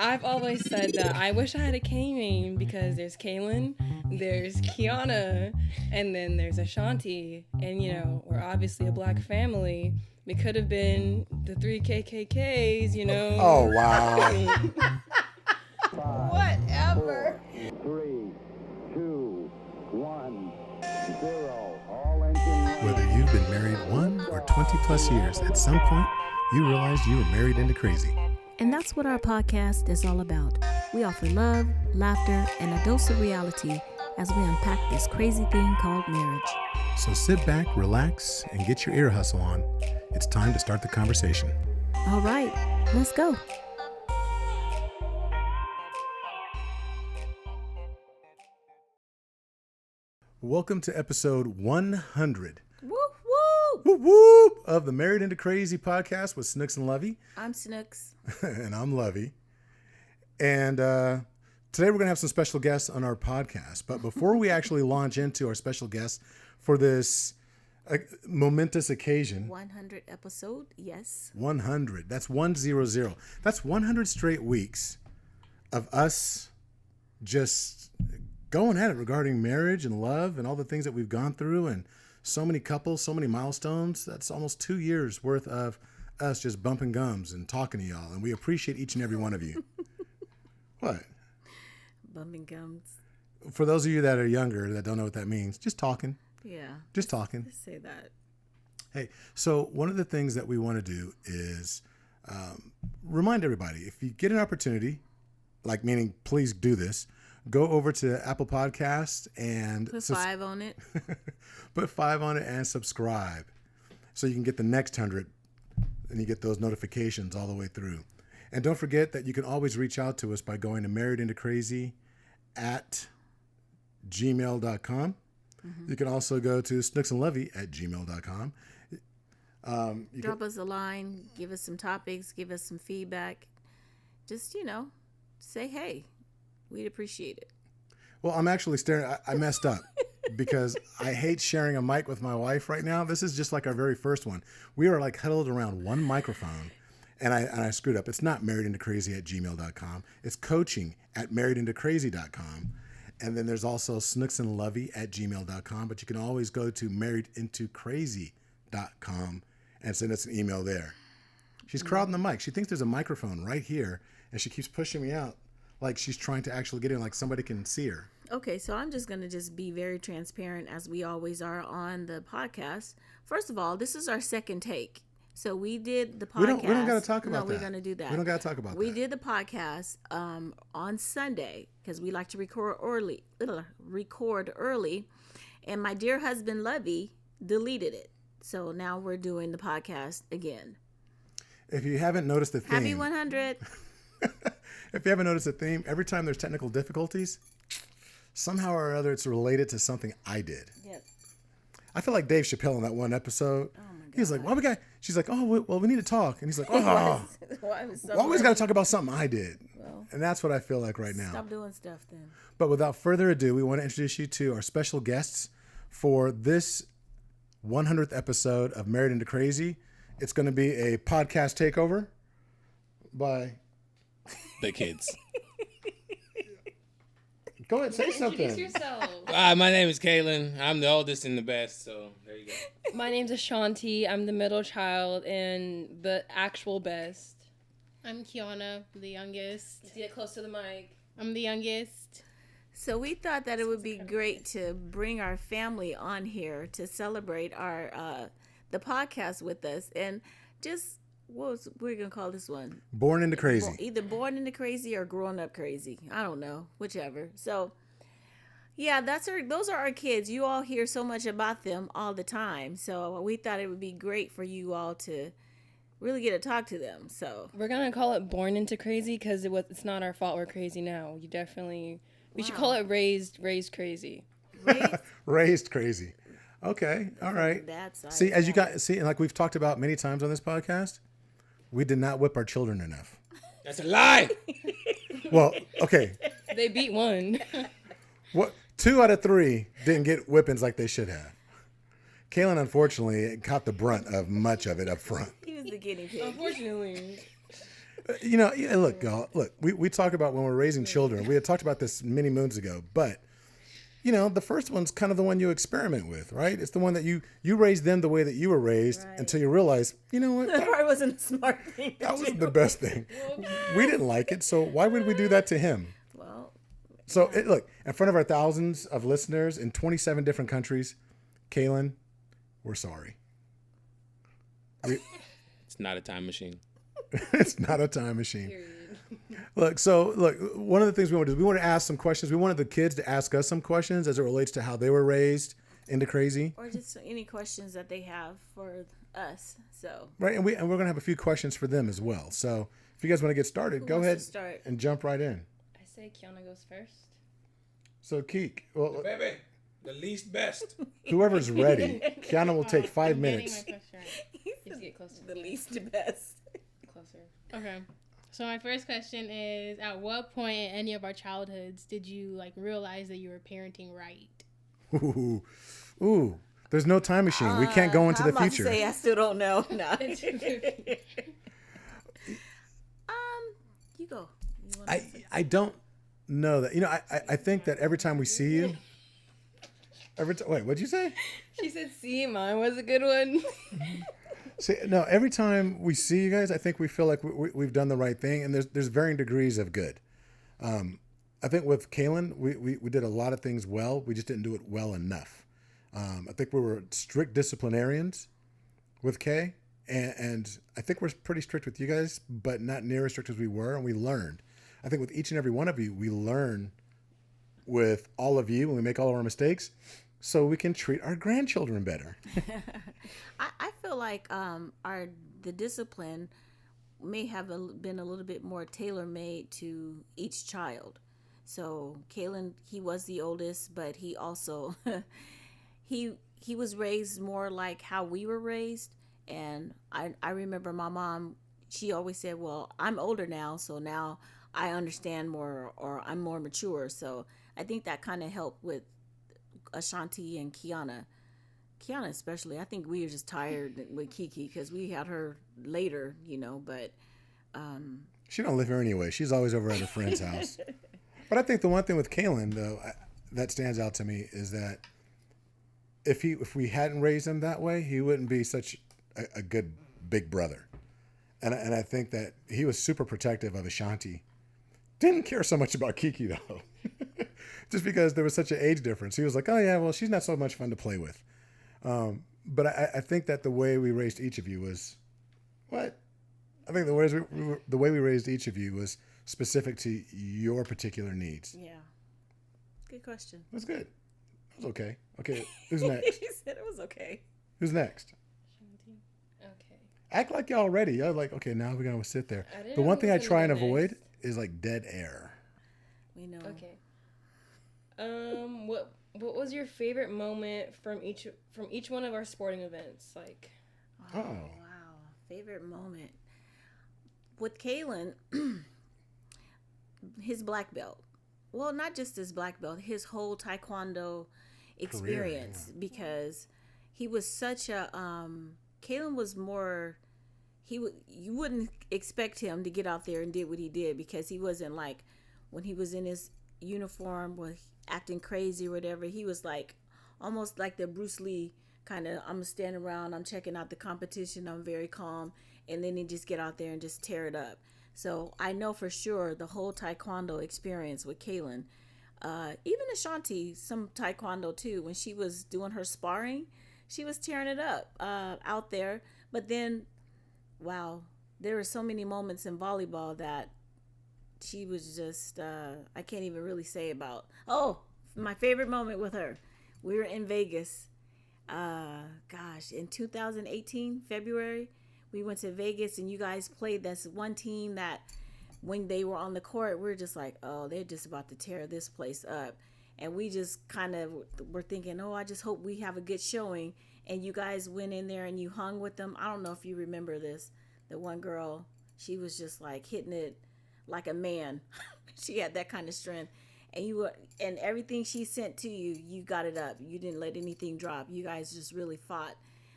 I've always said that I wish I had a K name because there's Kaylin, there's Kiana, and then there's Ashanti. And, you know, we're obviously a black family. It could have been the three KKKs, you know. Oh, wow. Whatever. 3, 2, 1, 0. All engine. Whether you've been married 1 or 20 plus years, at some point, you realized you were married into crazy. And that's what our podcast is all about. We offer love, laughter, and a dose of reality as we unpack this crazy thing called marriage. So sit back, relax, and get your ear hustle on. It's time to start the conversation. All right, let's go. Welcome to episode 100. Woo woo! Whoop, whoop, of the Married into Crazy podcast with Snooks and Lovey. I'm Snooks. And I'm Lovey. And today we're going to have some special guests on our podcast. But before we actually launch into our special guests for this momentous occasion. 100 episode, yes. 100. That's 100. That's 100 straight weeks of us just going at it regarding marriage and love and all the things that we've gone through, and so many couples, so many milestones. That's almost 2 years worth of us just bumping gums and talking to y'all. And we appreciate each and every one of you. What? Bumping gums. For those of you that are younger that don't know what that means, just talking. Yeah. Just talking. Just say that. Hey, so one of the things that we want to do is remind everybody, if you get an opportunity, like meaning please do this, go over to Apple Podcasts and put 5 on it. Put 5 on it and subscribe so you can get the next 100 and you get those notifications all the way through. And don't forget that you can always reach out to us by going to marriedintocrazy@gmail.com. Mm-hmm. You can also go to snooksandlovey@gmail.com. Drop us a line, give us some topics, give us some feedback. Just, say hey. We'd appreciate it. Well, I'm actually staring. I messed up because I hate sharing a mic with my wife right now. This is just like our very first one. We are like huddled around one microphone, and I screwed up. It's not marriedintocrazy@gmail.com. It's coaching@marriedintocrazy.com. And then there's also snooksandlovey@gmail.com. But you can always go to marriedintocrazy.com and send us an email there. She's crowding the mic. She thinks there's a microphone right here, and she keeps pushing me out like she's trying to actually get in, like somebody can see her. Okay, so I'm just going to just be very transparent, as we always are on the podcast. First of all, this is our second take. So we did the podcast. We don't got to talk about that. No, we're going to do that. We don't got to talk about that. We did the podcast on Sunday because we like to record early. And my dear husband, Lovey, deleted it. So now we're doing the podcast again. If you haven't noticed the theme. Happy 100. If you haven't noticed the theme, every time there's technical difficulties, somehow or other it's related to something I did. Yep. I feel like Dave Chappelle in that one episode. Oh my God. He's like, she's like, oh, well, we need to talk. And he's like, oh, always got to talk about something I did. Well, and that's what I feel like right now. Stop doing stuff then. But without further ado, we want to introduce you to our special guests for this 100th episode of Married into Crazy. It's going to be a podcast takeover by the kids. Go ahead, say something. Introduce yourself. My name is Kaylin. I'm the oldest and the best, so there you go. My name's Ashanti. I'm the middle child and the actual best. I'm Kiana, the youngest. Get close to the mic. I'm the youngest. So we thought that it would be great to bring our family on here to celebrate our the podcast with us, and just we're gonna call this one? Born into Crazy. Either Born into Crazy or Growing Up Crazy. I don't know, whichever. So yeah, those are our kids. You all hear so much about them all the time. So we thought it would be great for you all to really get to talk to them. So we're gonna call it Born into Crazy because it's not our fault we're crazy now. We should call it Raised Crazy. Raised Crazy. Okay, all right. See, as you guys see, and like we've talked about many times on this podcast, we did not whip our children enough. That's a lie. Well, okay. They beat one. What? 2 out of 3 didn't get whippings like they should have. Kaylin, unfortunately, caught the brunt of much of it up front. He was the guinea pig. Unfortunately. You know, yeah, look, y'all, look, we talk about when we're raising children. We had talked about this many moons ago, but you know, the first one's kind of the one you experiment with, right? It's the one that you raise them the way that you were raised Right. until you realize, you know what, That probably wasn't a smart thing. that wasn't the best thing. We didn't like it, so why would we do that to him? Well, So look, in front of our thousands of listeners in 27 different countries, Kaylin, we're sorry. It's not a time machine. It's not a time machine. Period. Look, one of the things we want to ask some questions. We wanted the kids to ask us some questions as it relates to how they were raised into crazy, or just any questions that they have for us. So right? And we're gonna have a few questions for them as well. So if you guys want to get started, go wants ahead to start? and jump right in. I say Kiana goes first. So Keek, well, Baby, the least best. whoever's ready, Kiana will take 5 I'm getting minutes. my question right. Just get close to the least best. closer. Okay. So my first question is, at what point in any of our childhoods did you like realize that you were parenting right? Ooh, there's no time machine. We can't go into I'm the about future. To say I still don't know. No. You go. You wanna say? I don't know that. You know, I think that every time we see you, wait, what'd you say? She said, "See, mine was a good one." See, no, every time we see you guys, I think we feel like we've done the right thing, and there's varying degrees of good. I think with Kaylin, we did a lot of things well. We just didn't do it well enough. I think we were strict disciplinarians with Kay, and I think we're pretty strict with you guys, but not near as strict as we were, and we learned. I think with each and every one of you, we learn with all of you when we make all of our mistakes, so we can treat our grandchildren better. I feel like the discipline may have been a little bit more tailor made to each child. So Kalen, he was the oldest, but he also he was raised more like how we were raised. And I remember my mom, she always said, "Well, I'm older now, so now I understand more, or I'm more mature." So I think that kind of helped with Ashanti and Kiana especially. I think we were just tired with Kiki because we had her later, but She don't live here anyway. She's always over at her friend's house. But I think the one thing with Kaylin, though, that stands out to me is that if we hadn't raised him that way, he wouldn't be such a good big brother. And I think that he was super protective of Ashanti. Didn't care so much about Kiki, though. Just because there was such an age difference. He was like, "Oh, yeah, well, she's not so much fun to play with." But I think that the way we raised each of you was what? I think the way we raised each of you was specific to your particular needs. yeah. Good question. That's good. That was okay. Okay, who's next? He said it was okay. Who's next? Okay. Act like y'all ready. Y'all like, okay, now we're gonna sit there. I didn't The know one who thing I was try gonna and go avoid next. is like dead air. We know. Okay. What was your favorite moment from each one of our sporting events? Like, Oh. Wow. Favorite moment. With Kalen, his black belt. Well, not just his black belt, his whole taekwondo experience, because he was such a Kalen was more you wouldn't expect him to get out there and did what he did, because he wasn't like when he was in his uniform was acting crazy or whatever. He was like almost like the Bruce Lee kind of, I'm standing around, I'm checking out the competition, I'm very calm, and then he just get out there and just tear it up. So I know for sure the whole taekwondo experience with Kaylin, even Ashanti, some taekwondo too, when she was doing her sparring, she was tearing it up out there. But then, wow, there were so many moments in volleyball that she was just, I can't even really say about. Oh, my favorite moment with her, we were in Vegas. In 2018, February, we went to Vegas, and you guys played this one team that when they were on the court, we were just like, oh, they're just about to tear this place up. And we just kind of were thinking, oh, I just hope we have a good showing. And you guys went in there and you hung with them. I don't know if you remember this. The one girl, she was just like hitting it like a man. She had that kind of strength. And everything she sent to you, you got it up. You didn't let anything drop. You guys just really fought.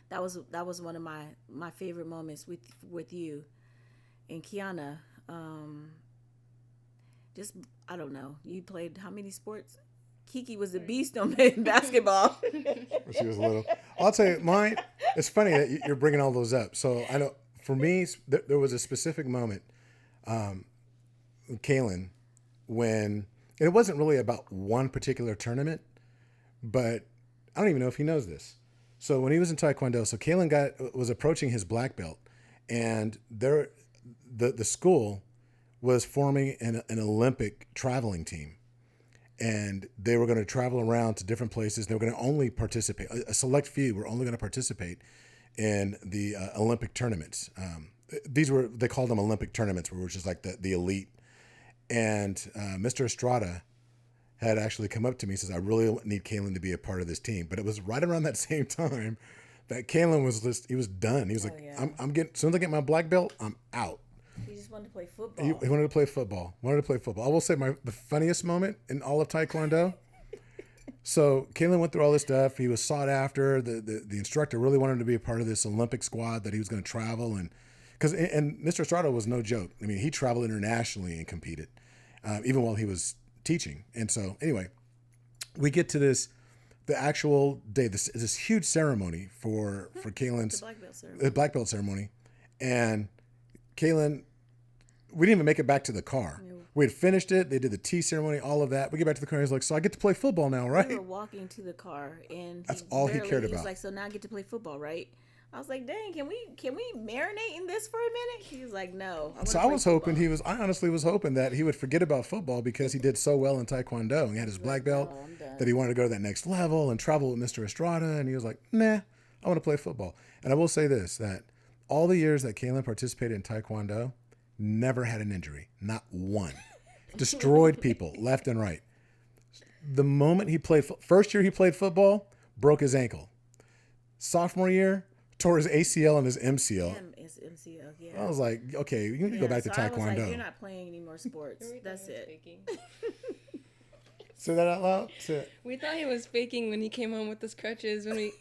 That was one of my favorite moments with you. And Kiana, Just I don't know. You played how many sports? Kiki was a beast on basketball. When she was little. I'll tell you, mine. It's funny that you're bringing all those up. So I know for me, there was a specific moment, Kaylin, when and it wasn't really about one particular tournament, but I don't even know if he knows this. So when he was in Taekwondo, so Kaylin was approaching his black belt, and the school was forming an Olympic traveling team. And they were going to travel around to different places. They were going to only participate. A select few were only going to participate in the Olympic tournaments. They called them Olympic tournaments, which is like the elite. And Mr. Estrada had actually come up to me and says, I really need Kaylin to be a part of this team. But it was right around that same time that Kaylin he was done. He was like, yeah. as soon as I get my black belt, I'm out. He just wanted to play football. He wanted to play football. I will say the funniest moment in all of Taekwondo. So Kaylin went through all this stuff. He was sought after. The instructor really wanted him to be a part of this Olympic squad that he was going to travel. And Mr. Estrada was no joke. I mean, he traveled internationally and competed, even while he was teaching. And so anyway, we get to the actual day, this huge ceremony for Kaylin's the black belt ceremony. And Kaylin, we didn't even make it back to the car. No. We had finished it. They did the tea ceremony, all of that. We get back to the car. He's like, so I get to play football now, right? We were walking to the car, and that's all he cared about. He was like, so now I get to play football, right? I was like, dang, can we marinate in this for a minute? He was like, no. I honestly was hoping that he would forget about football because he did so well in Taekwondo. He had his black belt, that he wanted to go to that next level and travel with Mr. Estrada. And he was like, nah, I want to play football. And I will say this, that all the years that Kaylin participated in Taekwondo, never had an injury. Not one. Destroyed people left and right. The moment first year he played football, broke his ankle. Sophomore year, tore his ACL and his MCL. His MCL, yeah. I was like, okay, you need to go back to Taekwondo. I was like, you're not playing any more sports. That's it. Say that out loud. We thought he was faking when he came home with his crutches. When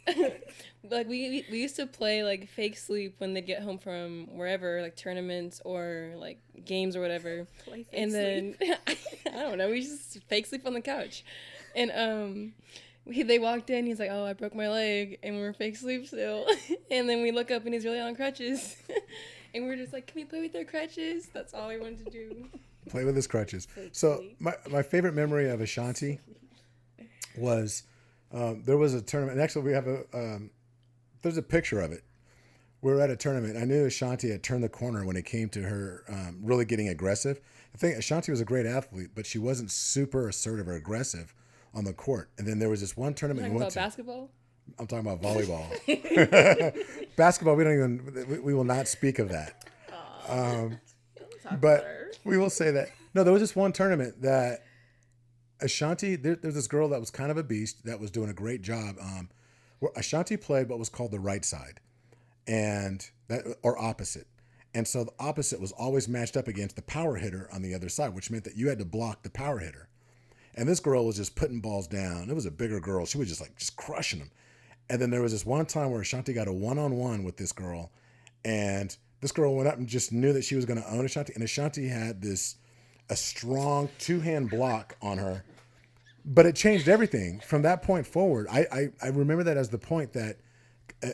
we used to play like fake sleep when they'd get home from wherever, like tournaments or like games or whatever. Then I don't know, we just fake sleep on the couch, and they walked in. He's like, "Oh, I broke my leg," and we were fake sleep still. And then we look up and he's really on crutches, and we're just like, "Can we play with their crutches?" That's all we wanted to do. Play with his crutches. So my favorite memory of Ashanti was there was a tournament. And actually, we have there's a picture of it. We were at a tournament. I knew Ashanti had turned the corner when it came to her really getting aggressive. I think Ashanti was a great athlete, but she wasn't super assertive or aggressive on the court. And then there was this one tournament we went to. Basketball? I'm talking about volleyball. Basketball, we will not speak of that. But we will say that, no, there was this one tournament that Ashanti, there's this girl that was kind of a beast that was doing a great job. Where Ashanti played what was called the right side or opposite. And so the opposite was always matched up against the power hitter on the other side, which meant that you had to block the power hitter. And this girl was just putting balls down. It was a bigger girl. She was just crushing them. And then there was this one time where Ashanti got a one-on-one with this girl, and this girl went up and just knew that she was going to own Ashanti. And Ashanti had a strong two-hand block on her. But it changed everything. From that point forward, I remember that as the point that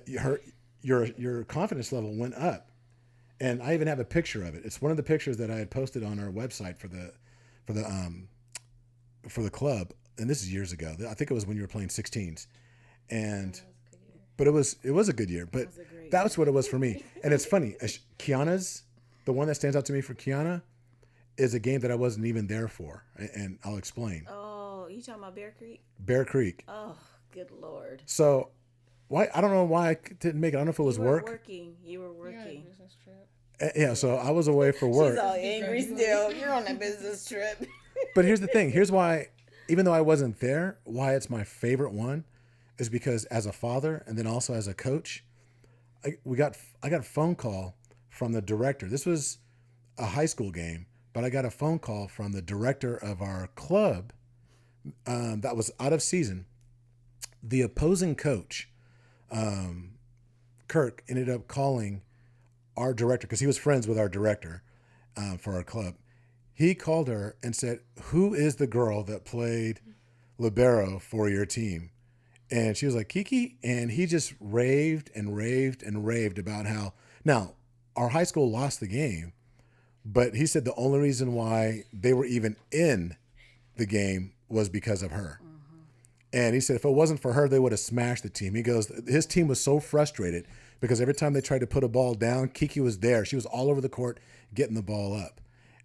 your confidence level went up. And I even have a picture of it. It's one of the pictures that I had posted on our website for the club. And this is years ago. I think it was when you were playing 16s. But it was a good year. But that's what it was for me. And it's funny. Kiana's, the one that stands out to me for Kiana, is a game that I wasn't even there for. And I'll explain. Oh, you talking about Bear Creek? Bear Creek. Oh, good Lord. So, why? I don't know why I didn't make it. I don't know if it was work. You were working. Yeah, so I was away for work. She's all angry still. You're on a business trip. But here's the thing. Here's why, even though I wasn't there, why it's my favorite one is because as a father and then also as a coach, I got a phone call from the director. This was a high school game, but I got a phone call from the director of our club that was out of season. The opposing coach, Kirk, ended up calling our director, because he was friends with our director, for our club. He called her and said, "Who is the girl that played libero for your team?" And she was like, "Kiki." And he just raved and raved and raved about how, now, our high school lost the game, but he said the only reason why they were even in the game was because of her. And he said if it wasn't for her, they would have smashed the team. He goes, his team was so frustrated because every time they tried to put a ball down, Kiki was there. She was all over the court getting the ball up.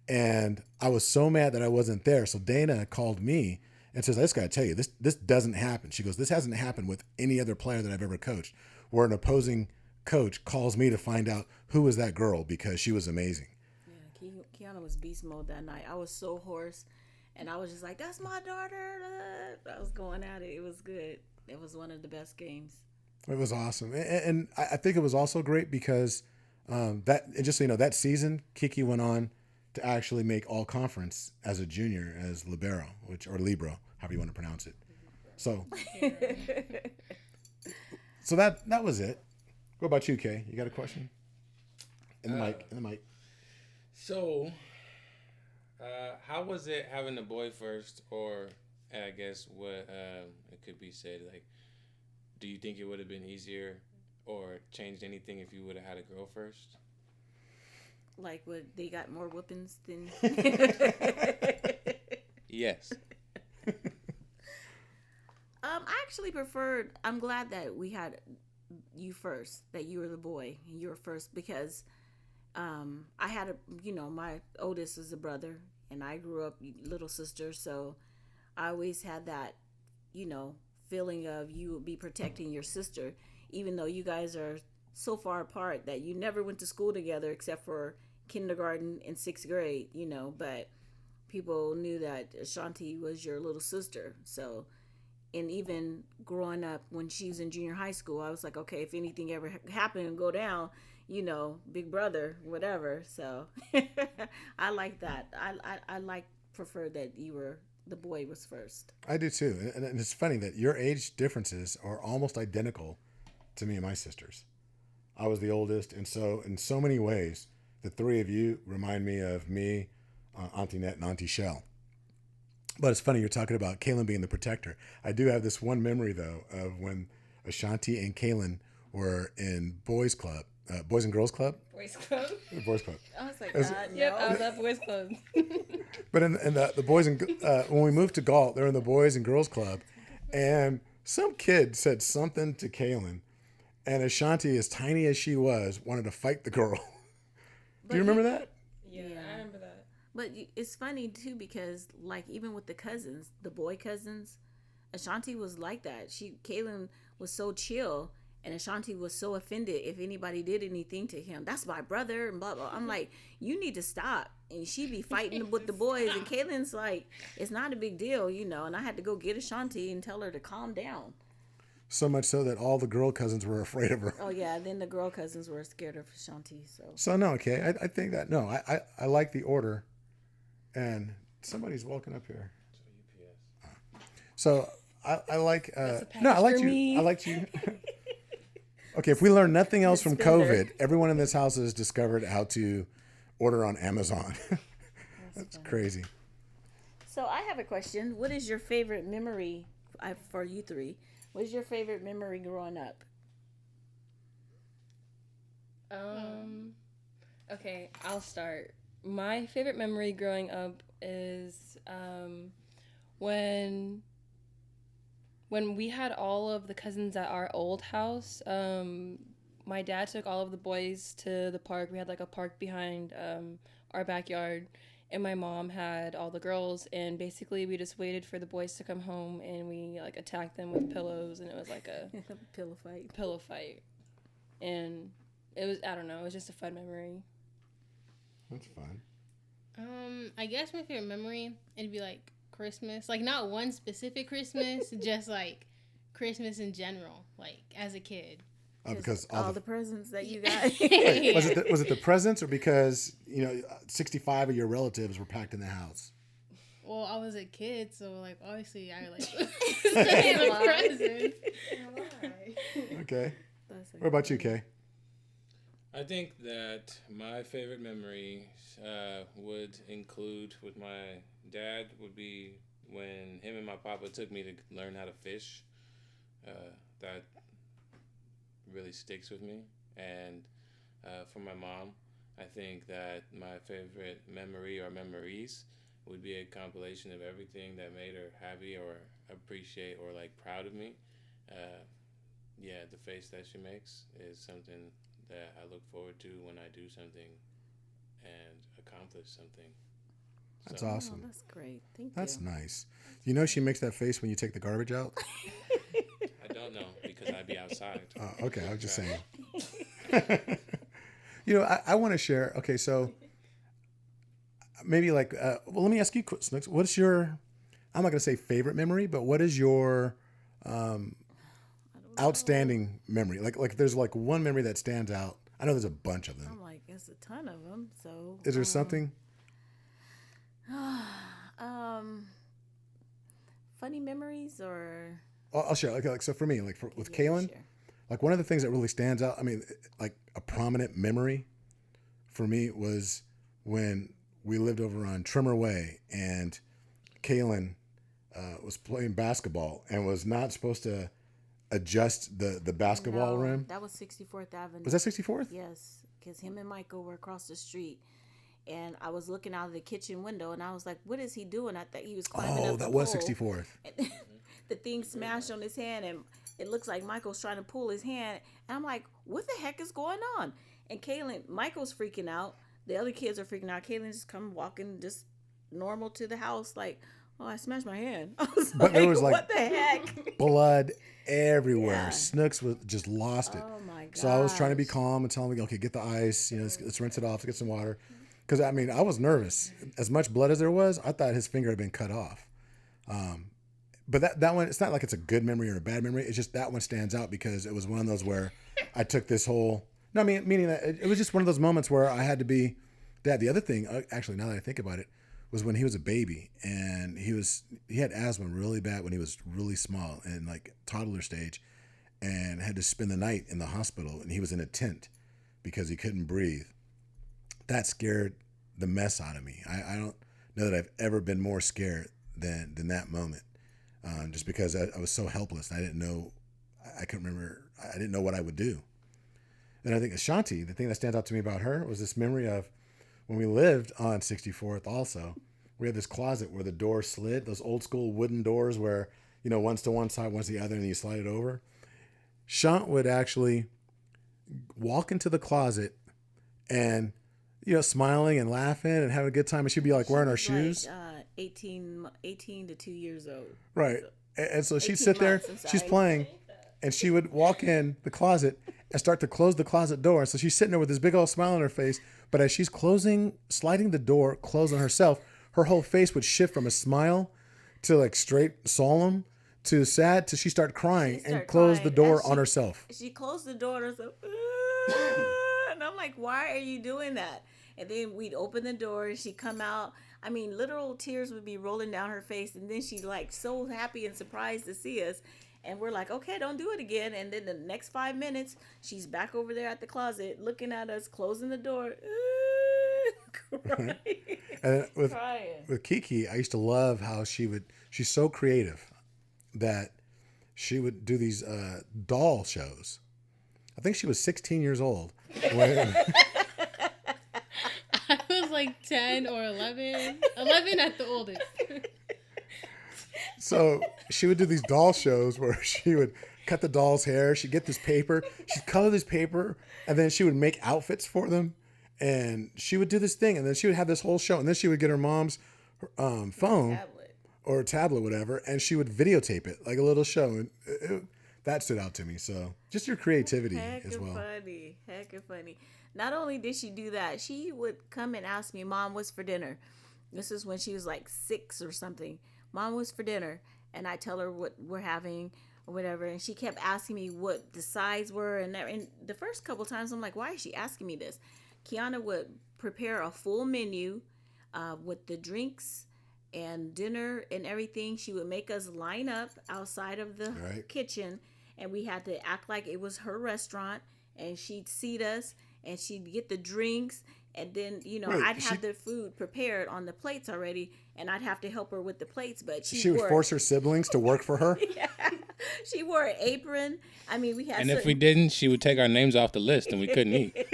And I was so mad that I wasn't there. So Dana called me and says, "I just got to tell you, this doesn't happen." She goes, "This hasn't happened with any other player that I've ever coached, where an opposing coach calls me to find out who was that girl because she was amazing." Yeah, Kiana was beast mode that night. I was so hoarse, and I was just like, "That's my daughter." I was going at it. It was good. It was one of the best games. It was awesome. And I think it was also great because and just so you know, that season, Kiki went on to actually make all conference as a junior as libero, or libero, however you want to pronounce it. So, so that was it. What about you, Kay? You got a question? In the mic. So, how was it having a boy first, or I guess what it could be said, like, do you think it would have been easier or changed anything if you would have had a girl first? Like, what, they got more whoopings than... Yes. I actually preferred... I'm glad that we had you first, that you were the boy, and you were first, because I had my oldest is a brother, and I grew up little sister, so I always had that, feeling of you would be protecting your sister, even though you guys are so far apart that you never went to school together except for kindergarten and 6th grade, but people knew that Ashanti was your little sister. So, and even growing up when she was in junior high school, I was like, okay, if anything ever happened and go down, big brother, whatever. So I like that. I prefer that the boy was first. I do too. And it's funny that your age differences are almost identical to me and my sisters. I was the oldest, and so in so many ways, the three of you remind me of me, Auntie Net, and Auntie Shell. But it's funny, you're talking about Kaylin being the protector. I do have this one memory, though, of when Ashanti and Kaylin were in Boys Club, Boys and Girls Club? Boys Club. Boys Club. I was like, no. Yep, I was at Boys Club. But in the Boys and when we moved to Galt, they're in the Boys and Girls Club, and some kid said something to Kaylin, and Ashanti, as tiny as she was, wanted to fight the girl. Do you remember that? Yeah, I remember that. But it's funny too because, like, even with the cousins, the boy cousins, Ashanti was like that. Kaylin was so chill, and Ashanti was so offended if anybody did anything to him. That's my brother, and blah blah. I'm like, you need to stop. And she be fighting with the boys, and Kaylin's like, it's not a big deal, And I had to go get Ashanti and tell her to calm down. So much so that all the girl cousins were afraid of her. Oh yeah, then the girl cousins were scared of Ashanti. So no, okay. I think that I like the order, and somebody's walking up here. So I like I liked you. Okay, if we learn nothing else from COVID, everyone in this house has discovered how to order on Amazon. That's crazy. So I have a question. What is your favorite memory for you three? What is your favorite memory growing up? Okay, I'll start. My favorite memory growing up is when we had all of the cousins at our old house. My dad took all of the boys to the park. We had like a park behind our backyard. And my mom had all the girls, and basically we just waited for the boys to come home, and we like attacked them with pillows, and it was like a pillow fight. And it was, I don't know, it was just a fun memory. That's fun. I guess my favorite memory, it'd be like Christmas, like not one specific Christmas, just like Christmas in general, like as a kid. Because all the presents that you got. Wait, was it the presents, or because 65 of your relatives were packed in the house? Well, I was a kid, so like obviously I like the presents. Okay. What about you, Kay? I think that my favorite memory would include with my dad would be when him and my papa took me to learn how to fish. That really sticks with me. And for my mom, I think that my favorite memory or memories would be a compilation of everything that made her happy or appreciate or like proud of me. Uh, yeah, the face that she makes is something that I look forward to when I do something and accomplish something. That's So, Oh, awesome. that's great. Thank That's you. nice. You know she makes that face when you take the garbage out? I don't know because I'd be outside. Okay, I was just Trash. saying. You know, I want to share. Okay, so maybe like, well, let me ask you, Snooks, what's your, I'm not going to say favorite memory, but what is your I don't know. outstanding memory? Like there's like one memory that stands out. I know there's a bunch of them. I'm like, it's a ton of them. So, Is there something? um, funny memories or I'll share. Like so for me, like with yeah, Kaylin, share. like one of the things that really stands out. I mean, like a prominent memory for me was when we lived over on Trimmer Way and Kaylin was playing basketball and was not supposed to adjust the basketball No, rim. that was 64th Avenue. Was that 64th? Yes, because him and Michael were across the street, and I was looking out of the kitchen window, and I was like, "What is he doing?" I thought he was climbing Oh, up the that was pole. 64th. And the thing smashed on his hand, and it looks like Michael's trying to pull his hand. And I'm like, "What the heck is going on?" And Kaylin, Michael's freaking out. The other kids are freaking out. Kaylin just come walking just normal to the house, like, "Oh, I smashed my hand." I was But there was, like, "What the heck?" Blood everywhere. Yeah. Snooks was just lost it. Oh my god! So I was trying to be calm and telling him, okay, get the ice, you know, let's rinse it off, let's get some water. Because I mean, I was nervous. As much blood as there was, I thought his finger had been cut off. But that one, it's not like it's a good memory or a bad memory. It's just that one stands out because it was one of those where I took this whole. No, I mean, meaning that it was just one of those moments where I had to be. Dad, the other thing, actually, now that I think about it, was when he was a baby and he had asthma really bad when he was really small and like toddler stage, and had to spend the night in the hospital, and he was in a tent because he couldn't breathe. That scared the mess out of me. I don't know that I've ever been more scared than that moment. Just because I was so helpless. I didn't know, I couldn't remember, I didn't know what I would do. And I think Ashanti, the thing that stands out to me about her was this memory of when we lived on 64th also, we had this closet where the door slid, those old school wooden doors where, you know, one's to one side, one's to the other, and you slide it over. Shant would actually walk into the closet and, you know, smiling and laughing and having a good time. And she'd be like wearing her shoes. Like, 18 to 2 years old. Right. And so she'd 18 sit there, months, I'm she's sorry. playing, and she would walk in the closet and start to close the closet door. So she's sitting there with this big old smile on her face. But as she's sliding the door closed on herself, her whole face would shift from a smile to like straight solemn to sad to she start crying and close the door on herself. She closed the door on herself. And I'm like, why are you doing that? And then we'd open the door and she'd come out. I mean, literal tears would be rolling down her face. And then she's like so happy and surprised to see us. And we're like, okay, don't do it again. And then the next 5 minutes, she's back over there at the closet looking at us, closing the door. Crying. And Crying. with Kiki, I used to love how she's so creative that she would do these doll shows. I think she was 16 years old. When, I was like 10 or 11. 11 at the oldest. so she would do these doll shows where she would cut the doll's hair. She'd get this paper. She'd color this paper, and then she would make outfits for them. And she would do this thing, and then she would have this whole show. And then she would get her mom's phone Tablet. or tablet, whatever, and she would videotape it like a little show. And that stood out to me. So just your creativity as well. Heck of funny. Not only did she do that, she would come and ask me, Mom, what's for dinner? This is when she was like 6 or something. Mom, what's for dinner? And I tell her what we're having or whatever. And she kept asking me what the sides were. And the first couple times, I'm like, why is she asking me this? Kiana would prepare a full menu with the drinks and dinner and everything. She would make us line up outside of the Right. kitchen, and we had to act like it was her restaurant, and she'd seat us, and she'd get the drinks, and then Wait, I'd have the food prepared on the plates already, and I'd have to help her with the plates. But she would force her siblings to work for her. Yeah, she wore an apron. I mean, we had. And if we didn't, she would take our names off the list and we couldn't eat.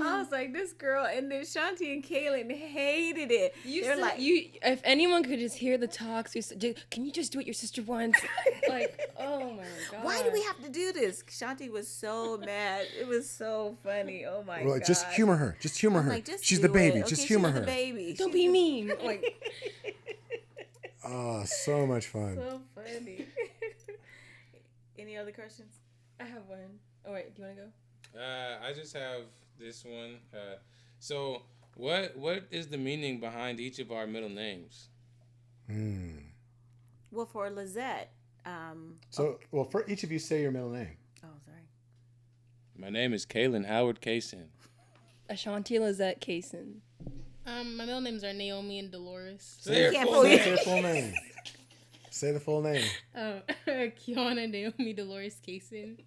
I was like, this girl, and then Shanti and Kaylin hated it. They're like, if anyone could just hear the talks, can you just do what your sister wants? Like, oh my god. why do we have to do this? Shanti was so mad. It was so funny. Oh my Well, god. just humor her. Just humor I'm her. like, just She's do the baby. it. Just Okay, humor she's her. the baby. Don't be mean. Like, Oh, so much fun. So funny. Any other questions? I have one. Oh wait, do you want to go? I just have this one. So, what is the meaning behind each of our middle names? Well, for Lizette, Well, for each of you, say your middle name. oh, sorry. My name is Kaylin Howard Kaysen. Ashanti Lizette Kaysen. My middle names are Naomi and Dolores. Say can't your full believe- Say name. your full name. Say the full name. Kiana Naomi Dolores Kaysen.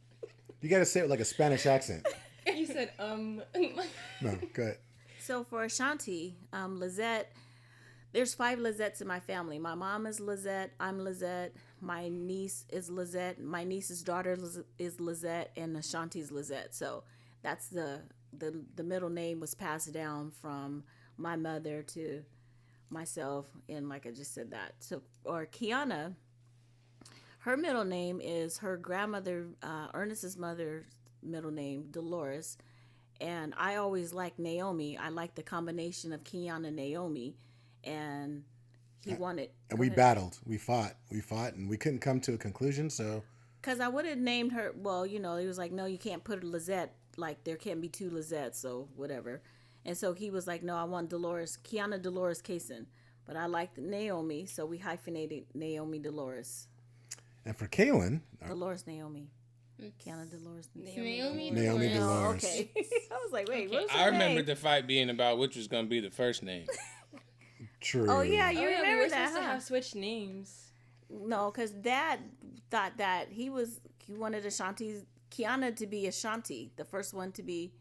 You got to say it with like a Spanish accent. You said No, good. So for Ashanti, Lizette, there's 5 Lizettes in my family. My mom is Lizette. I'm Lizette. My niece is Lizette. My niece's daughter is Lizette, and Ashanti's Lizette. So that's the middle name was passed down from my mother to myself, and like I just said that. So, or Kiana, her middle name is her grandmother, Ernest's mother's middle name, Dolores. And I always liked Naomi. I like the combination of Kiana and Naomi. And he wanted. And we battled. We fought, and we couldn't come to a conclusion. So, Because I would have named her, well, he was like, no, you can't put a Lizette. Like, there can't be 2 Lizettes, so whatever. And so he was like, no, I want Kiana Dolores Kaysen. But I liked Naomi, so we hyphenated Naomi Dolores. and for Kaylin, Dolores Naomi. Kiana Dolores Naomi Naomi Dolores. Oh, Dolores. okay. I was like, wait, Okay. what was her I remember name? the fight being about which was going to be the first name. True. Oh, yeah, you we remember were that, supposed to huh? have switched names. No, because Dad thought that he wanted Kiana to be Ashanti, the first one to be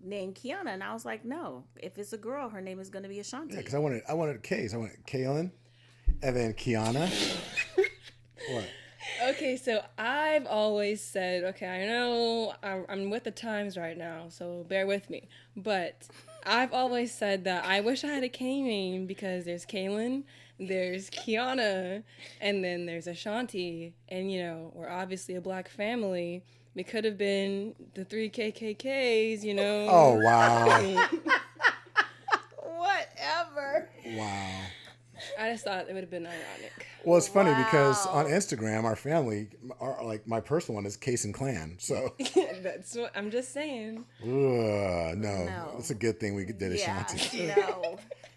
named Kiana, and I was like, no, if it's a girl, her name is going to be Ashanti. Yeah, because I wanted K's. I wanted Kaylin, and then Kiana. What? Okay, so I've always said, okay, I know I'm with the times right now, so bear with me. But I've always said that I wish I had a K name because there's Kaylin, there's Kiana, and then there's Ashanti. And, we're obviously a black family. It could have been the 3 KKKs, Oh, wow. Whatever. Wow. I just thought it would have been ironic. Well, it's funny because Wow. on Instagram, our family, like my personal one is Case and Clan. So, That's what I'm just saying. no, No. it's a good thing we did Yeah, Ashanti.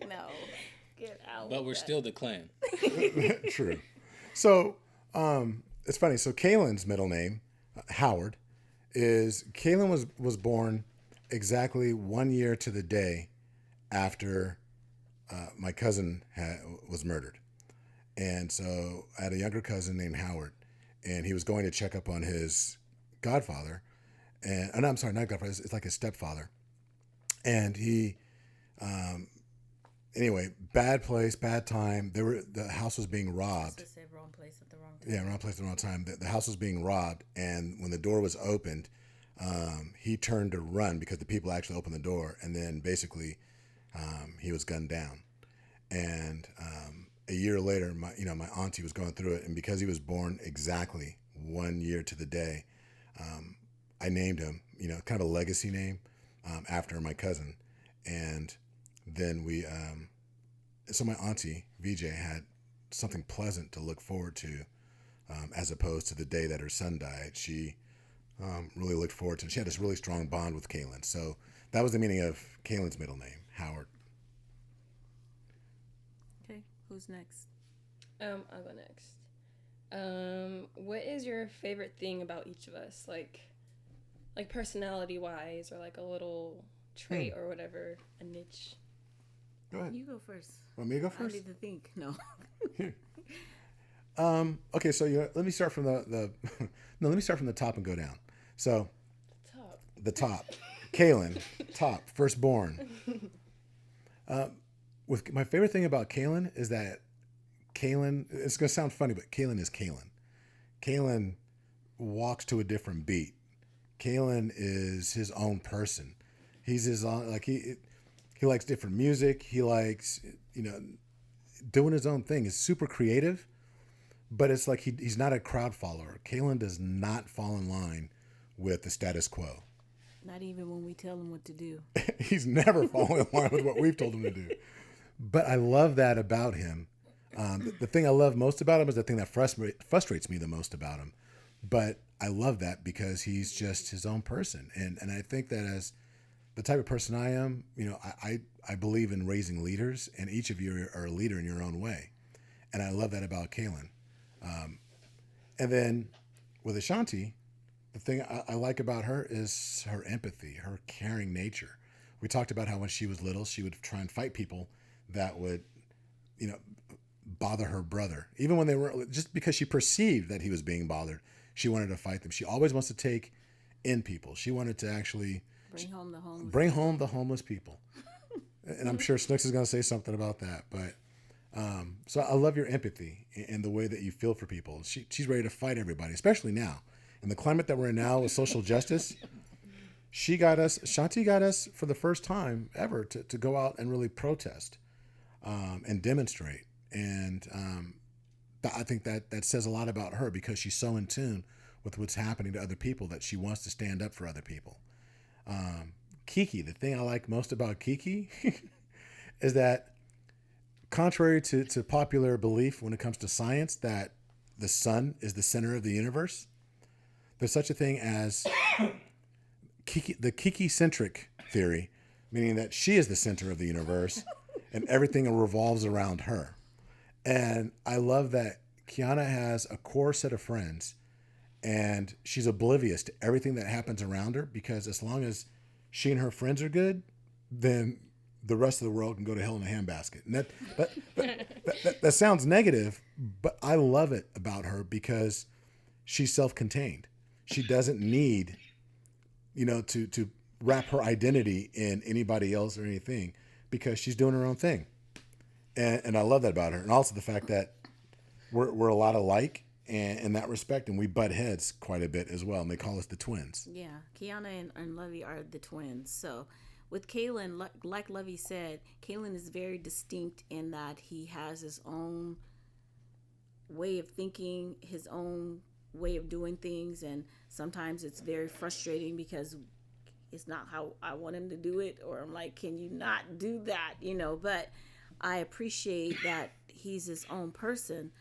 no. Get out. But we're still the clan. True. So, it's funny. So, Kaylin's middle name, Howard, is Kaylin was born exactly 1 year to the day after my cousin was murdered. And so I had a younger cousin named Howard, and he was going to check up on his godfather. And no, I'm sorry, not godfather. It's like his stepfather. And he, anyway, bad place, bad time. The house was being robbed. Just said wrong place at the wrong time. Yeah, wrong place at the wrong time. The house was being robbed, and when the door was opened, he turned to run because the people actually opened the door, and then basically he was gunned down. And a year later, my auntie was going through it, and because he was born exactly 1 year to the day, I named him, kind of a legacy name after my cousin. And then so my auntie, VJ, had something pleasant to look forward to as opposed to the day that her son died. She really looked forward to it. She had this really strong bond with Kaylin. So that was the meaning of Kaylin's middle name, Howard. Okay, who's next? I'll go next. What is your favorite thing about each of us? Like personality wise, or like a little trait or whatever, a niche. Go ahead. You go first. Want me to go I first? need to think. No. Okay, so let me start from the no, let me start from the top and go down. So Top. the top, Kaylin, top, firstborn. With my favorite thing about Kaylin is that Kaylin. It's gonna sound funny, but Kaylin is Kaylin. Kaylin walks to a different beat. Kaylin is his own person. He's his own, like he likes different music. He likes, you know, doing his own thing. He's super creative, but it's like he's not a crowd follower. Kaylin does not fall in line with the status quo. Not even when we tell him what to do. He's never fallen in line with what we've told him to do. But I love that about him. The thing I love most about him is the thing that frustrates me the most about him. But I love that because he's just his own person. And I think that as the type of person I am, you know, I believe in raising leaders, and each of you are a leader in your own way. And I love that about Kaylin. And then with Ashanti, the thing I like about her is her empathy, her caring nature. We talked about how when she was little, she would try and fight people that would, you know, bother her brother. Even when they were, just because she perceived that he was being bothered, she wanted to fight them. She always wants to take in people. She wanted to actually bring home the homeless people. And I'm sure Snooks is going to say something about that. But so I love your empathy and the way that you feel for people. She's ready to fight everybody, especially now. In the climate that we're in now with social justice, Shanti got us for the first time ever to go out and really protest and demonstrate. And I think that says a lot about her because she's so in tune with what's happening to other people that she wants to stand up for other people. Kiki, the thing I like most about Kiki is that contrary to popular belief when it comes to science that the sun is the center of the universe, there's such a thing as the Kiki-centric theory, meaning that she is the center of the universe and everything revolves around her. And I love that Kiana has a core set of friends and she's oblivious to everything that happens around her because as long as she and her friends are good, then the rest of the world can go to hell in a handbasket. And that sounds negative, but I love it about her because she's self-contained. She doesn't need, you know, to wrap her identity in anybody else or anything because she's doing her own thing. And I love that about her. And also the fact that we're a lot alike in that respect, and we butt heads quite a bit as well. And they call us the twins. Yeah, Kiana and Lovey are the twins. So with Kaylin, like Lovey said, Kaylin is very distinct in that he has his own way of thinking, his own way of doing things, and sometimes it's very frustrating because it's not how I want him to do it, or I'm like, can you not do that, you know? But I appreciate that he's his own person.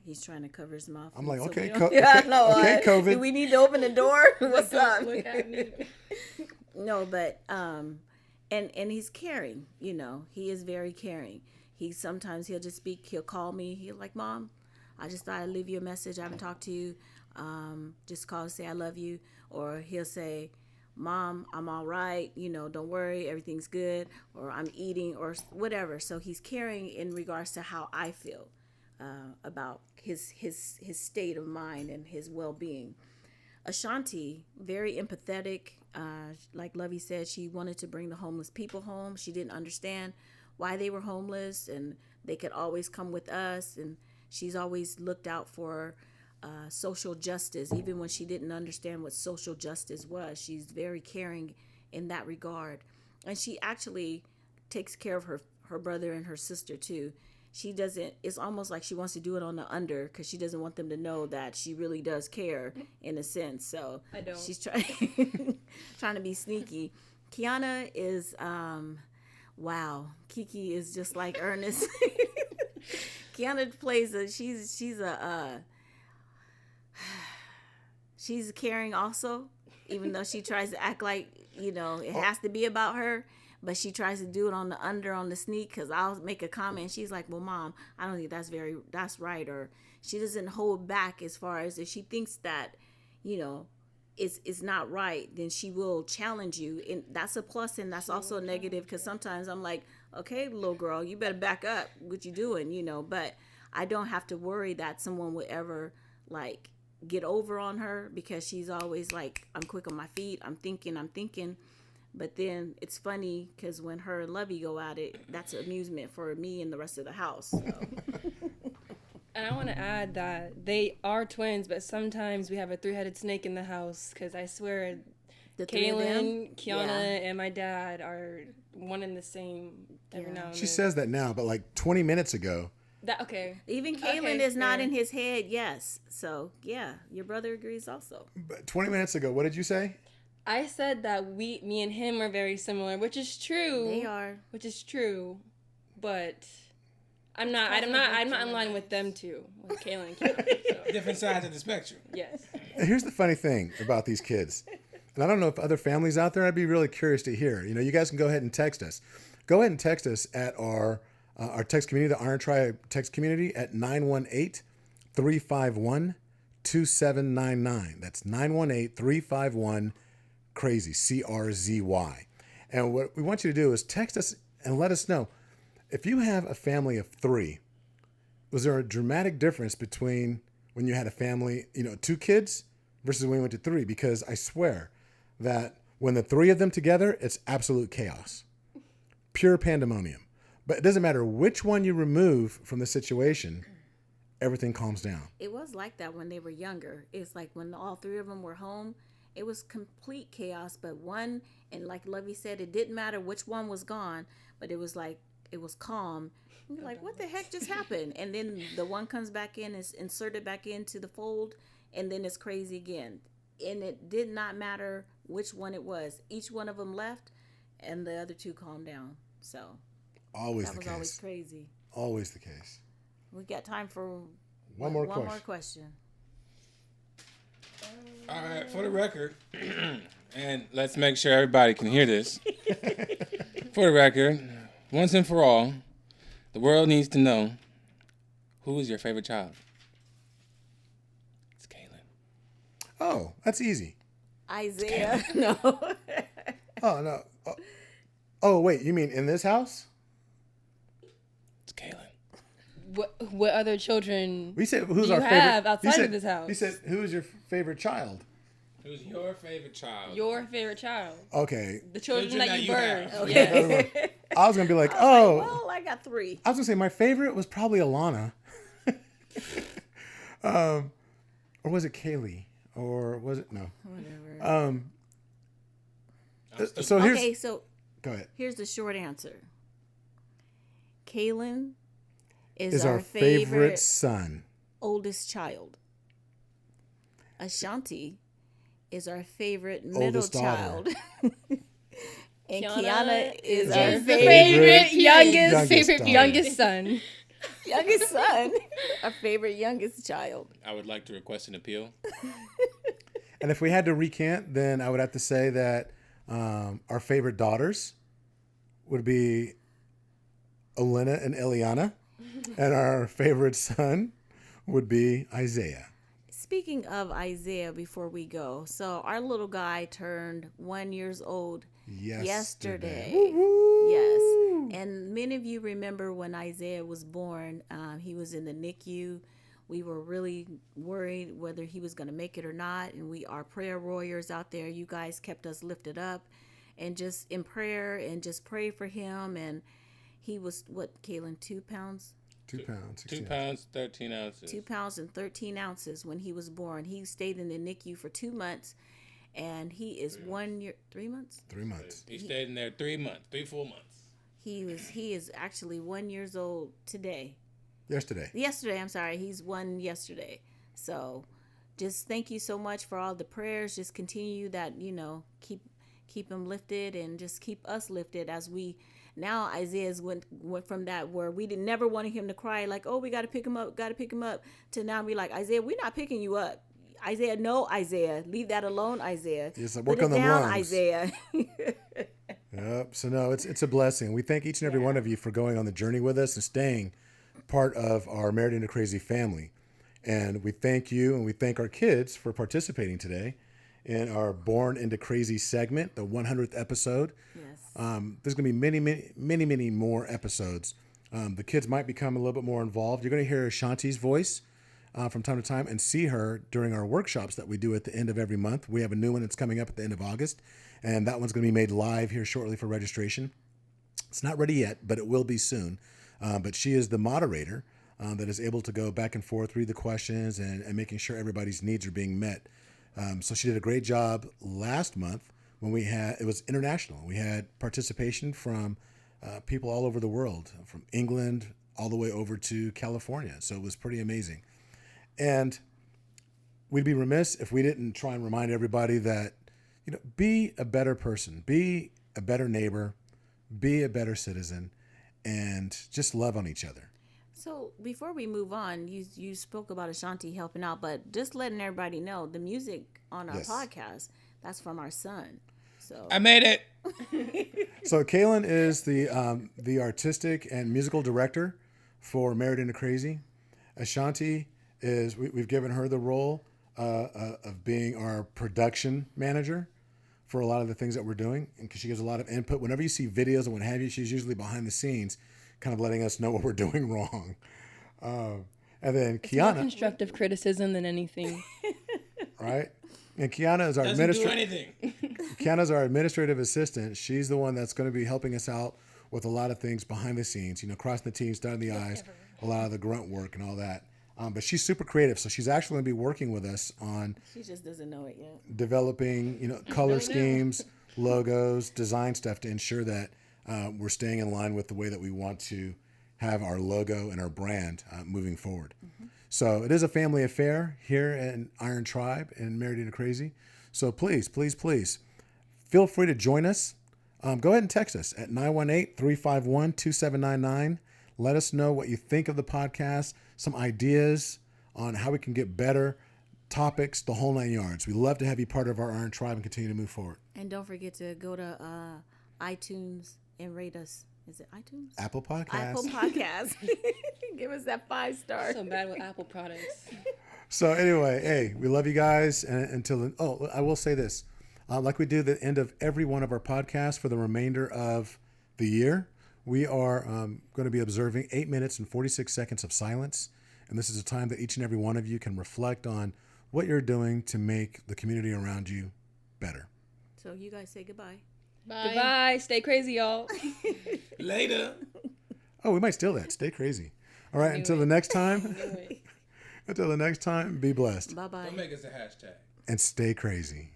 He's trying to cover his mouth. I'm like, so okay, yeah, no, okay, COVID. Do we need to open the door? What's up? Look at me. No, but and he's caring, you know. He is very caring. Sometimes he'll just speak, he'll call me, he'll like, Mom, I just thought I'd leave you a message. I haven't talked to you. Just call to say I love you. Or he'll say, Mom, I'm all right. You know, don't worry. Everything's good. Or I'm eating or whatever. So he's caring in regards to how I feel about his state of mind and his well-being. Ashanti, very empathetic. Like Lovey said, she wanted to bring the homeless people home. She didn't understand why they were homeless, and they could always come with us. And she's always looked out for social justice, even when she didn't understand what social justice was. She's very caring in that regard. And she actually takes care of her brother and her sister too. She doesn't, it's almost like she wants to do it on the under because she doesn't want them to know that she really does care in a sense. So I don't. She's trying to be sneaky. Kiana is, wow. Kiki is just like Ernest. Kiana plays she's caring also, even though she tries to act like, you know, it has to be about her, but she tries to do it on the sneak, because I'll make a comment and she's like, well, Mom, I don't think that's right. Or she doesn't hold back as far as if she thinks that, you know, it's not right, then she will challenge you. And that's a plus, and that's also a negative, because sometimes I'm like, okay, little girl, you better back up what you doing, you know. But I don't have to worry that someone would ever like get over on her, because she's always like, I'm quick on my feet, I'm thinking. But then it's funny because when her and Lovey go at it, that's amusement for me and the rest of the house. So. And I want to add that they are twins, but sometimes we have a three-headed snake in the house, because I swear The three of them? Kaylin, Kiana, and my dad are one and the same every now and She then. says that now, but like 20 minutes ago. That, okay. Even Kaylin Okay, is not fair. in his head, yes. So, yeah, your brother agrees also. But 20 minutes ago, what did you say? I said that me and him are very similar, which is true. They are. Which is true, but I'm not in line with them two, with Kayla and Kiana. So, Different sides of the spectrum. yes. Here's the funny thing about these kids. And I don't know if other families out there, I'd be really curious to hear. You know, you guys can go ahead and text us. Go ahead and text us at our text community, the Iron Tribe text community, at 918-351-2799. That's 918-351-CRAZY, C-R-Z-Y. And what we want you to do is text us and let us know, if you have a family of three, was there a dramatic difference between when you had a family, you know, 2 kids versus when you went to 3? Because I swear that when the 3 of them together, it's absolute chaos, pure pandemonium. But it doesn't matter which one you remove from the situation, everything calms down. It was like that when they were younger. It's like when all 3 of them were home, it was complete chaos. But one, and like Lovey said, it didn't matter which one was gone, but it was like, it was calm. And you're like, what the heck just happened? And then the one comes back in, is inserted back into the fold, and then it's crazy again. And it did not matter which one it was. Each one of them left, and the other 2 calmed down. So Always that the was case. always crazy. Always the case. We got time for One more more question. question. All right, for the record, and let's make sure everybody can hear this. For the record, once and for all, the world needs to know, who is your favorite child? It's Kaylin. Oh, that's easy. Isaiah, no. Oh, no. Oh, wait, you mean in this house? It's Kaylin. What other children We said, who's do our you favorite? have outside said, of this house? He said, who is your favorite child? Who's your favorite child? Your favorite child. Okay. The children Children that you that birthed. you Yes. I was going to be like, Oh, oh. well, I got 3. I was going to say my favorite was probably Alana. Or was it Kaylee? Or was it? No. Whatever. So here's. Okay, so Go ahead. here's the short answer. Kaylin Is our favorite son. oldest child. Ashanti is our favorite middle Oldest daughter. child. And Kiana Kiana is is our our favorite youngest son. youngest son. Our favorite youngest child. I would like to request an appeal. And if we had to recant, then I would have to say that our favorite daughters would be Olena and Eliana. And our favorite son would be Isaiah. Speaking of Isaiah, before we go, so our little guy turned 1 year old yesterday. Yes. And many of you remember when Isaiah was born, he was in the NICU. We were really worried whether he was going to make it or not. And we are prayer warriors out there. You guys kept us lifted up and just in prayer and just pray for him. And he was, what, Kaylin, 2 pounds? 2 pounds. 2 pounds, 13 ounces. 2 pounds and 13 ounces when he was born. He stayed in the NICU for 2 months. And he is 1 year, 3 months? 3 months. He stayed in there 3 months, 3 full months. He is actually 1 year old today. Yesterday. I'm sorry. He's 1 yesterday. So just thank you so much for all the prayers. Just continue that, keep him lifted and just keep us lifted as we, now Isaiah's went from that where we never wanted him to cry like, oh, we got to pick him up, to now be like, Isaiah, we're not picking you up. Isaiah, no, Isaiah. Leave that alone, Isaiah. Yes, Put work it on the down, lungs. Isaiah. Yep. So no, it's a blessing. We thank each and every one of you for going on the journey with us and staying part of our Married into Crazy family. And we thank you and we thank our kids for participating today in our Born into Crazy segment, the 100th episode. Yes. There's going to be many more episodes The kids might become a little bit more involved. You're going to hear Shanti's voice from time to time and see her during our workshops that we do at the end of every month. We have a new one that's coming up at the end of August, and that one's going to be made live here shortly for registration. It's not ready yet, but it will be soon. But she is the moderator that is able to go back and forth, read the questions, and making sure everybody's needs are being met. So she did a great job last month when it was international. We had participation from people all over the world, from England all the way over to California. So it was pretty amazing. And we'd be remiss if we didn't try and remind everybody that, be a better person, be a better neighbor, be a better citizen, and just love on each other. So before we move on, you spoke about Ashanti helping out, but just letting everybody know the music on our podcast, that's from our son. So I made it. So Kaylin is the artistic and musical director for Married into Crazy. Ashanti is we've given her the role of being our production manager for a lot of the things that we're doing, because she gives a lot of input. Whenever you see videos and what have you, she's usually behind the scenes, kind of letting us know what we're doing wrong. And then It's more Kiana, constructive criticism than anything. right? And Kiana is our Doesn't do anything. Kiana's our administrative assistant. She's the one that's going to be helping us out with a lot of things behind the scenes, crossing the T's, dotting the I's, a lot of the grunt work and all that. But she's super creative, so she's actually going to be working with us on she just doesn't know it yet. developing, color schemes, logos, design stuff to ensure that we're staying in line with the way that we want to have our logo and our brand moving forward. Mm-hmm. So it is a family affair here in Iron Tribe and Married into Crazy. So please, please, please feel free to join us. Go ahead and text us at 918-351-2799. Let us know what you think of the podcast, some ideas on how we can get better, topics, the whole 9 yards. We love to have you part of our Iron Tribe and continue to move forward. And don't forget to go to iTunes and rate us. Is it iTunes? Apple Podcasts. Apple Podcasts. Give us that 5-star. So bad with Apple products. So anyway, hey, we love you guys. And I will say this. Like we do at the end of every one of our podcasts for the remainder of the year, we are going to be observing 8 minutes and 46 seconds of silence. And this is a time that each and every one of you can reflect on what you're doing to make the community around you better. So you guys say goodbye. Bye. Goodbye. Stay crazy, y'all. Later. Oh, we might steal that. Stay crazy. All right. Until the next time. Until the next time, be blessed. Bye-bye. Don't make us a hashtag. And stay crazy.